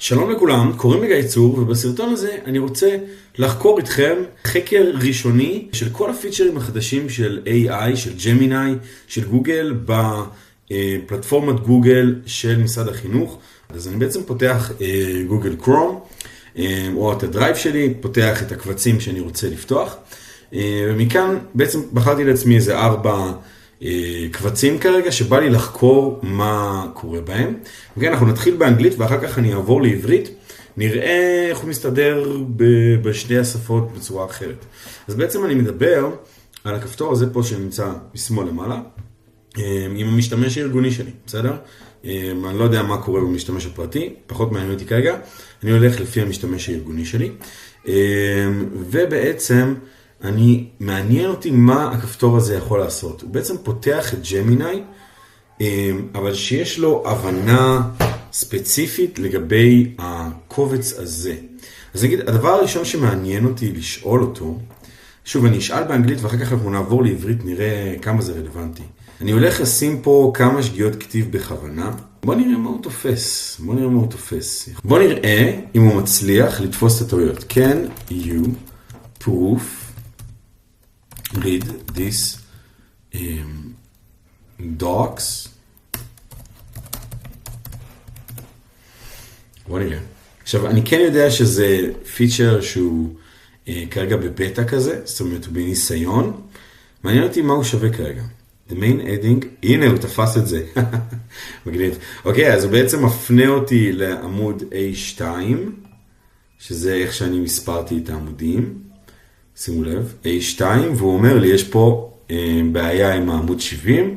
שלום לכולם, קוראים לי גיא צור, ובסרטון הזה אני רוצה לחקור איתכם חקר ראשוני של כל הפיצ'רים החדשים של AI, של ג'מיני, של גוגל, בפלטפורמת גוגל של משרד החינוך. אז אני בעצם פותח גוגל קרום, או את הדרייב שלי, פותח את הקבצים שאני רוצה לפתוח, ומכאן בעצם בחרתי לעצמי איזה 4 קבצים כרגע שבא לי לחקור מה קורה בהם. וכן, אנחנו נתחיל באנגלית ואחר כך אני אעבור לעברית, נראה איך הוא מסתדר בשתי השפות בצורה אחרת. אז בעצם אני מדבר על הכפתור הזה פה שנמצא בשמאל למעלה, עם המשתמש הארגוני שלי, בסדר? אני לא יודע מה קורה במשתמש הפרטי, פחות מעניין אותי כרגע, אני הולך לפי המשתמש הארגוני שלי, ובעצם מעניין אותי מה הכפתור הזה יכול לעשות. הוא בעצם פותח את ג'מיני, אבל שיש לו הבנה ספציפית לגבי הקובץ הזה. אז נגיד, הדבר הראשון שמעניין אותי לשאול אותו, שוב אני אשאל באנגלית ואחר כך אנחנו נעבור לעברית, נראה כמה זה רלוונטי. אני הולך לשים פה כמה שגיאות כתיב בכוונה. בוא נראה מה הוא תופס. בוא נראה אם הוא מצליח לתפוס את הטעויות. Can you proof read this docs? בוא נראה. עכשיו, אני כן יודע שזה פיצ'ר שהוא כרגע בבטא כזה, זאת אומרת, הוא בניסיון. מעניין אותי מה הוא שווה כרגע. The main heading, הנה הוא תפס את זה. מגניב. אוקיי, אז הוא בעצם מפנה אותי לעמוד A2, שזה איך שאני מספרתי את העמודים. שימו לב, A2, והוא אומר לי, יש פה בעיה עם העמוד 70.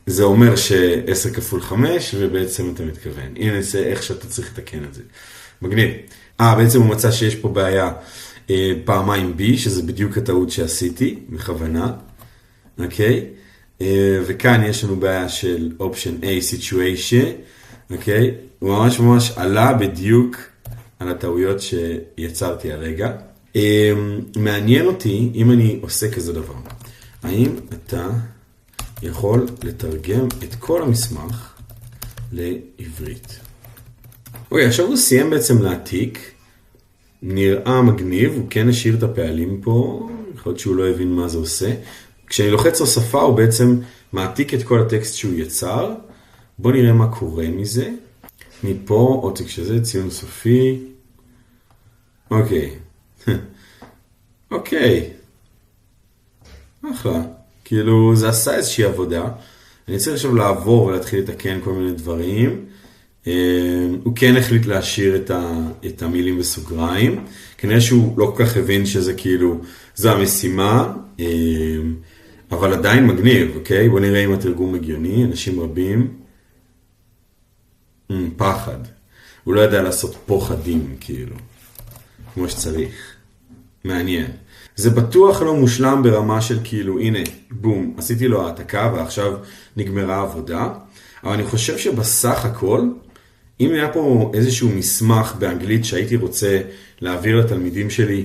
זה אומר ש10 כפול 5, ובעצם אתה מתכוון. הנה זה איך שאתה צריך לתקן את זה. מגניב. בעצם הוא מצא שיש פה בעיה פעמיים B, שזה בדיוק הטעות שעשיתי, בכוונה. אוקיי? וכאן יש לנו בעיה של Option A, Situation. אוקיי? הוא ממש עלה בדיוק על הטעויות שיצרתי הרגע. מעניין אותי אם אני עושה כזה דבר. האם אתה יכול לתרגם את כל המסמך לעברית? אוקיי, עכשיו הוא סיים בעצם להעתיק. נראה מגניב, הוא כן השאיר את הפעלים פה. יכול להיות שהוא לא הבין מה זה עושה. כשאני לוחץ הוספה הוא בעצם מעתיק את כל הטקסט שהוא יצר. בוא נראה מה קורה מזה. מפה, עותק שזה, ציון סופי. אוקיי. אוקיי. אחלה. כאילו, זה עשה איזושהי עבודה. אני צריך עכשיו לעבור ולהתחיל לתקן כל מיני דברים. הוא כן החליט להשאיר את המילים בסוגריים. כנראה שהוא לא כל כך הבין שזה כאילו, זו המשימה. אבל עדיין מגניב, אוקיי? בוא נראה אם התרגום הגיוני. אנשים רבים. פחד. הוא לא ידע לעשות פוחדים, כאילו. כמו שצריך. מעניין. זה בטוח לא מושלם ברמה של כאילו, הנה, בום, עשיתי לו העתקה ועכשיו נגמרה העבודה. אבל אני חושב שבסך הכל, אם היה פה איזשהו מסמך באנגלית שהייתי רוצה להעביר לתלמידים שלי,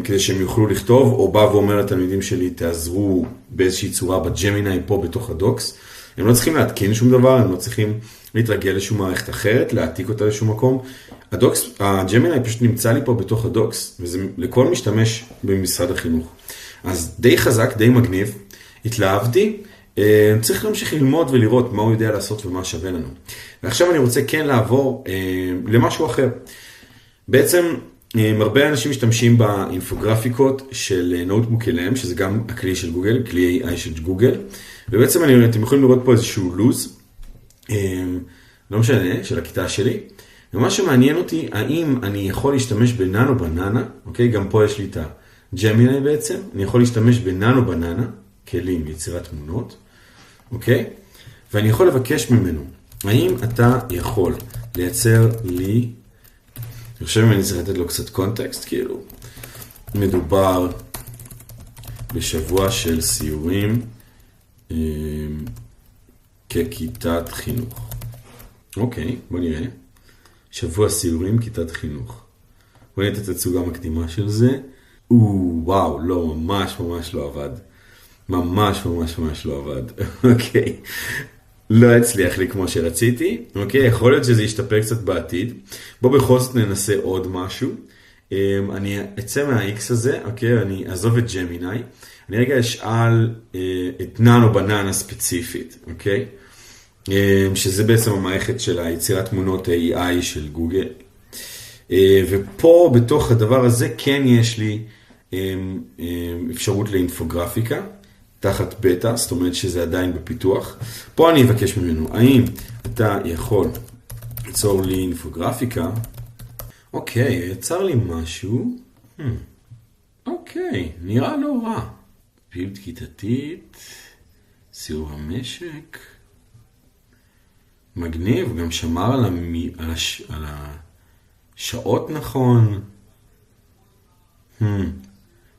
כדי שהם יוכלו לכתוב, או בא ואומר לתלמידים שלי, תעזרו באיזושהי צורה בג'מיני פה בתוך הדוקס. הם לא צריכים להתקין שום דבר, הם לא צריכים להתרגל לשום מערכת אחרת, להעתיק אותה לשום מקום. הג'מיני פשוט נמצא לי פה בתוך הדוקס, וזה לכל משתמש במשרד החינוך. אז די חזק, די מגניב, התלהבתי, צריך להמשיך ללמוד ולראות מה הוא יודע לעשות ומה שווה לנו. ועכשיו אני רוצה כן לעבור למשהו אחר. בעצם, הרבה אנשים משתמשים באינפוגרפיקות של נוטבוק LM, שזה גם הכלי של גוגל, כלי AI של גוגל, ובעצם אתם יכולים לראות פה איזשהו לוז, לא משנה, של הכיתה שלי, ומה שמעניין אותי, האם אני יכול להשתמש בננו בננה, אוקיי? גם פה יש לי את הג'מיני בעצם, אני יכול להשתמש בננו בננה, כלים ליצירת תמונות, אוקיי? ואני יכול לבקש ממנו, האם אתה יכול לייצר לי, אני חושב אם אני צריך לתת לו קצת קונטקסט, כאילו, מדובר בשבוע של סיורים ככיתת חינוך. אוקיי, בוא נראה. שבוע סיורים, כיתת חינוך. בוא נראה את התצוגה המקדימה של זה. וואו, לא, ממש לא עבד. ממש לא עבד. אוקיי. לא הצליח לי כמו שרציתי, אוקיי? יכול להיות שזה ישתפר קצת בעתיד. בוא בכל זאת ננסה עוד משהו. אני אצא מה-X הזה, אוקיי? אני אעזוב את ג'מיני. אני רגע אשאל את ננו בננה ספציפית, אוקיי? שזה בעצם המערכת של היצירת תמונות AI של גוגל. ופה בתוך הדבר הזה כן יש לי אפשרות לאינפוגרפיקה, תחת בטא, זאת אומרת שזה עדיין בפיתוח. פה אני אבקש ממנו, האם אתה יכול ליצור לי אינפוגרפיקה? אוקיי, יצר לי משהו. אוקיי, נראה לא רע. פעילות כיתתית, סיור המשק. מגניב, גם שמר על השעות נכון.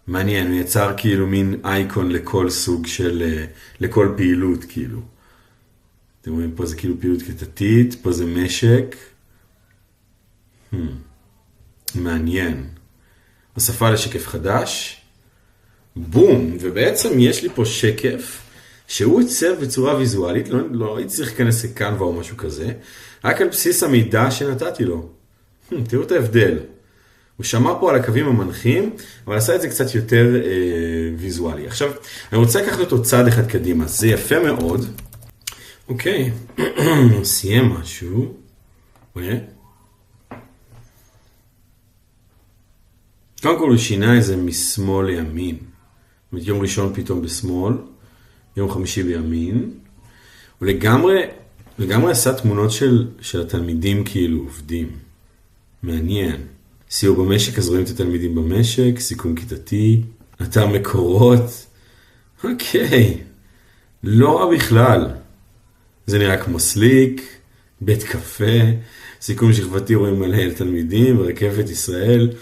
מעניין, הוא יצר כאילו מין אייקון לכל סוג של, לכל פעילות כאילו. אתם רואים, פה זה כאילו פעילות כיתתית, פה זה משק. מעניין. הוספה לשקף חדש. בום, ובעצם יש לי פה שקף שהוא עיצב בצורה ויזואלית, לא הייתי צריך להיכנס לכאן או משהו כזה, רק על בסיס המידע שנתתי לו. תראו את ההבדל. הוא שמע פה על הקווים המנחים, אבל עשה את זה קצת יותר ויזואלי. עכשיו, אני רוצה לקחת אותו צעד אחד קדימה, זה יפה מאוד. אוקיי, סיים משהו. קודם כל הוא שינה איזה משמאל לימין. יום ראשון פתאום בשמאל, יום חמישי בימין. הוא לגמרי עשה תמונות של התלמידים כאילו עובדים. מעניין. סיור במשק, אז רואים את התלמידים במשק, סיכום כיתתי, אתר מקורות. אוקיי, לא רע בכלל. זה נראה כמו סליק, בית קפה, סיכום שכבתי רואים מלא לתלמידים, רכבת ישראל.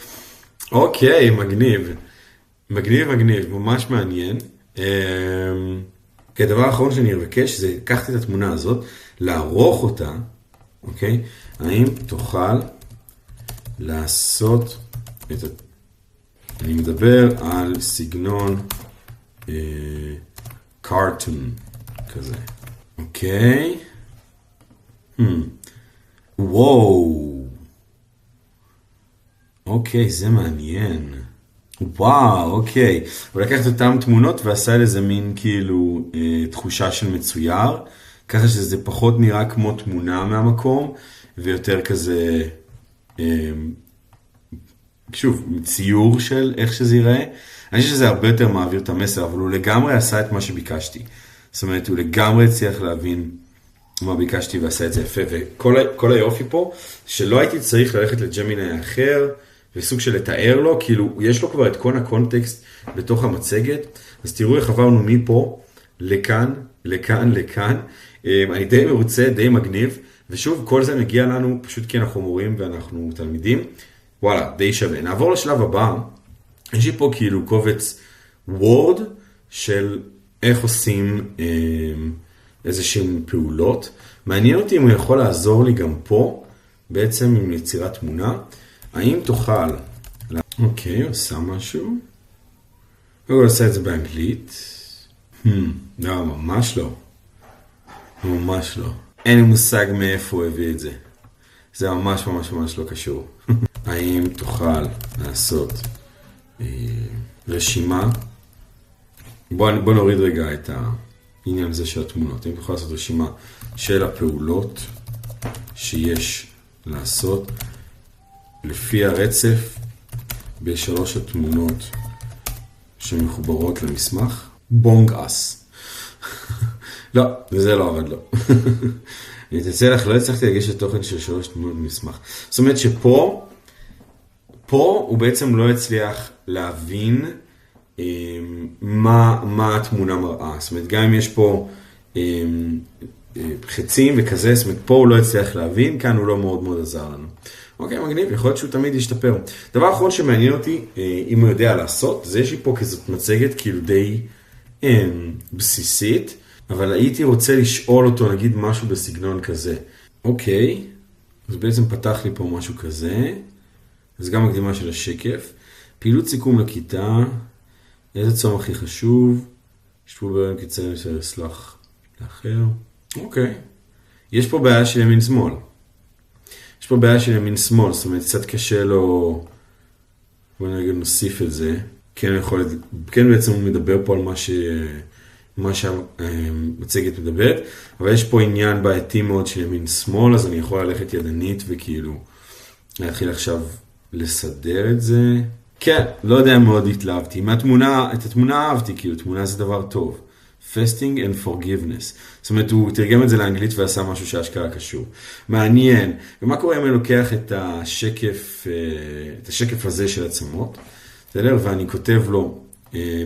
אוקיי, מגניב. מגניב, ממש מעניין. כי הדבר האחרון שאני אבקש זה לקחת את התמונה הזאת, לערוך אותה, אוקיי? האם תוכל לעשות אני מדבר על סגנון קארטון כזה, אוקיי? וואו. אוקיי, זה מעניין. וואו, אוקיי. הוא לקח את אותם תמונות ועשה לזה מין כאילו תחושה של מצויר, ככה שזה פחות נראה כמו תמונה מהמקום, ויותר כזה, שוב, ציור של איך שזה ייראה. אני חושב שזה הרבה יותר מעביר את המסר, אבל הוא לגמרי עשה את מה שביקשתי. זאת אומרת, הוא לגמרי הצליח להבין מה ביקשתי ועשה את זה יפה. וכל היופי פה, שלא הייתי צריך ללכת לג'מיני אחר, וסוג של לתאר לו, כאילו יש לו כבר את כל הקונטקסט בתוך המצגת, אז תראו איך עברנו מפה לכאן, לכאן. אני די מרוצה, די מגניב, ושוב, כל זה מגיע לנו פשוט כי אנחנו מורים ואנחנו תלמידים. וואלה, די שווה. נעבור לשלב הבא. יש לי פה כאילו קובץ וורד של איך עושים איזשהם פעולות. מעניין אותי אם הוא יכול לעזור לי גם פה, בעצם עם יצירת תמונה. האם תוכל... אוקיי, עושה משהו. הוא עושה את זה באנגלית. לא, ממש לא. ממש לא. אין לי מושג מאיפה הוא הביא את זה. זה ממש לא קשור. האם תוכל לעשות רשימה? בוא נוריד רגע את העניין הזה של התמונות. האם תוכל לעשות רשימה של הפעולות שיש לעשות לפי הרצף בשלוש התמונות שמחוברות למסמך? בונג אס. לא, זה לא עבד לו. אני אתנצל לך, לא הצלחתי להגיש את תוכן של שלוש תמונות במסמך. זאת אומרת שפה הוא בעצם לא הצליח להבין מה התמונה מראה. זאת אומרת, גם אם יש פה חצים וכזה, זאת אומרת, פה הוא לא הצליח להבין, כאן הוא לא מאוד עזר לנו. אוקיי, מגניב, יכול להיות שהוא תמיד ישתפר. דבר אחרון שמעניין אותי, אם הוא יודע לעשות, זה יש לי פה כזאת מצגת כאילו די בסיסית, אבל הייתי רוצה לשאול אותו, נגיד משהו בסגנון כזה. אוקיי, אז בעצם פתח לי פה משהו כזה, אז גם הקדימה של השקף. פעילות סיכום לכיתה, איזה צום הכי חשוב, ישתפו בהם קיצרים של סלח לאחר. אוקיי. יש פה בעיה של ימין-שמאל. יש פה בעיה של ימין-שמאל, זאת אומרת, קצת קשה לו... בוא נגיד נוסיף את זה. כן בעצם הוא מדבר פה על מה שהמצגת מדברת, אבל יש פה עניין בעייתי מאוד של ימין-שמאל, אז אני יכול ללכת ידנית וכאילו להתחיל עכשיו לסדר את זה. כן, לא יודע, מאוד התלהבתי. את התמונה אהבתי, כאילו, תמונה זה דבר טוב. Fasting and forgiveness. זאת אומרת, הוא תרגם את זה לאנגלית ועשה משהו שהאשכרה קשור. מעניין. ומה קורה אם אני לוקח את השקף הזה של עצמות, בסדר? ואני כותב לו,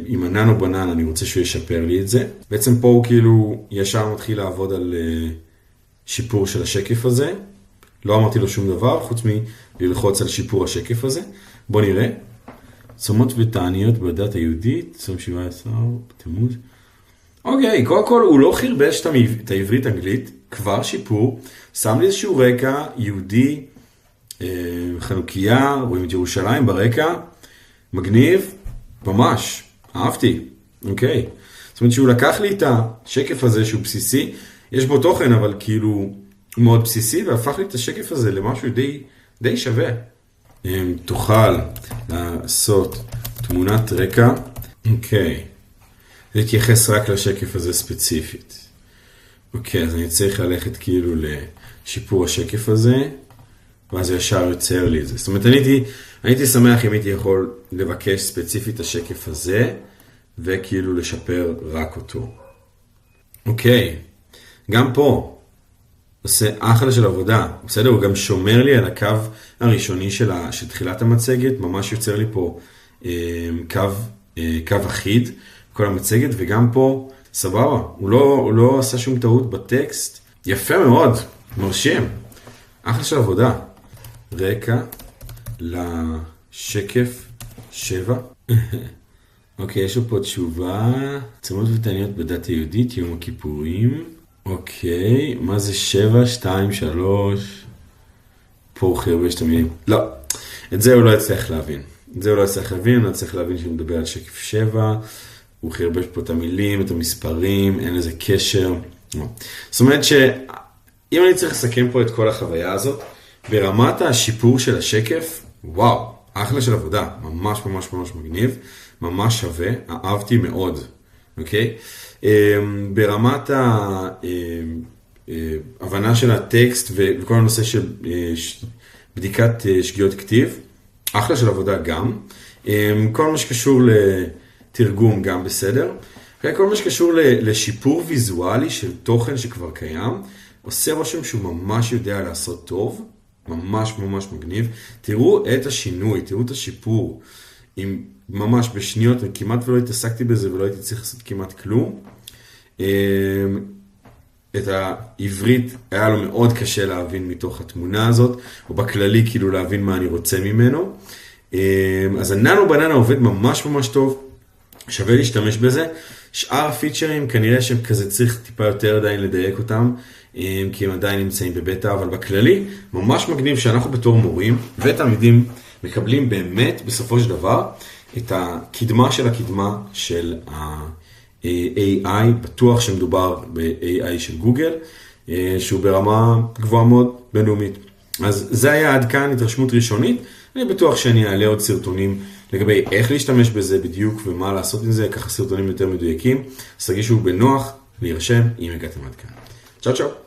עם הננו בנן, אני רוצה שהוא ישפר לי את זה. בעצם פה הוא כאילו ישר מתחיל לעבוד על שיפור של השקף הזה. לא אמרתי לו שום דבר, חוץ מללחוץ על שיפור השקף הזה. בוא נראה. צומות ותעניות בדת היהודית, 17 בתמוז. אוקיי, קודם כל הוא לא חרבש את העברית-אנגלית, כבר שיפור, שם לי איזשהו רקע יהודי, חנוכיה, רואים את ירושלים ברקע, מגניב, ממש, אהבתי, אוקיי. זאת אומרת שהוא לקח לי את השקף הזה שהוא בסיסי, יש בו תוכן אבל כאילו מאוד בסיסי, והפך לי את השקף הזה למשהו די שווה. תוכל לעשות תמונת רקע, אוקיי. להתייחס רק לשקף הזה ספציפית. אוקיי, אז אני צריך ללכת כאילו לשיפור השקף הזה, ואז ישר יוצר לי את זה. זאת אומרת, הייתי שמח אם הייתי יכול לבקש ספציפית את השקף הזה, וכאילו לשפר רק אותו. אוקיי, גם פה, עושה אחלה של עבודה. בסדר, הוא גם שומר לי על הקו הראשוני של תחילת המצגת, ממש יוצר לי פה קו אחיד, כל המצגת, וגם פה, סבבה, הוא לא עשה שום טעות בטקסט. יפה מאוד, מרשים. אחלה של עבודה. רקע לשקף 7. אוקיי, יש לו פה תשובה. צומות ותעניות בדת היהודית, יום הכיפורים. אוקיי, מה זה 7, 2, 3? פה הוא חרבש את המילים. לא, את זה הוא לא יצטרך להבין. הוא לא יצטרך להבין שהוא מדבר על שקף 7. הוא חרבש פה את המילים, את המספרים, אין לזה קשר. זאת אומרת שאם אני צריך לסכם פה את כל החוויה הזאת, ברמת השיפור של השקף, וואו, אחלה של עבודה, ממש ממש ממש מגניב, ממש שווה, אהבתי מאוד, אוקיי? ברמת ההבנה של הטקסט וכל הנושא של בדיקת שגיאות כתיב, אחלה של עבודה גם. כל מה שקשור תרגום גם בסדר. כל מה שקשור לשיפור ויזואלי של תוכן שכבר קיים, עושה רושם שהוא ממש יודע לעשות טוב, ממש ממש מגניב. תראו את השינוי, תראו את השיפור, עם ממש בשניות, וכמעט ולא התעסקתי בזה ולא הייתי צריך לעשות כמעט כלום. את העברית היה לו מאוד קשה להבין מתוך התמונה הזאת, או בכללי כאילו להבין מה אני רוצה ממנו. אז הננו בננה עובד ממש ממש טוב, שווה להשתמש בזה. שאר הפיצ'רים כנראה שהם כזה צריך טיפה יותר עדיין לדייק אותם, כי הם עדיין נמצאים בבטא, אבל בכללי ממש מגניב שאנחנו בתור מורים ותלמידים מקבלים באמת בסופו של דבר את הקדמה של ה-AI, בטוח שמדובר ב-AI של גוגל, שהוא ברמה גבוהה מאוד בינלאומית. אז זה היה עד כאן התרשמות ראשונית, אני בטוח שאני אעלה עוד סרטונים לגבי איך להשתמש בזה בדיוק ומה לעשות עם זה, ככה סרטונים יותר מדויקים. אז תרגישו בנוח להירשם אם הגעתם עד כאן. צ'או צ'או.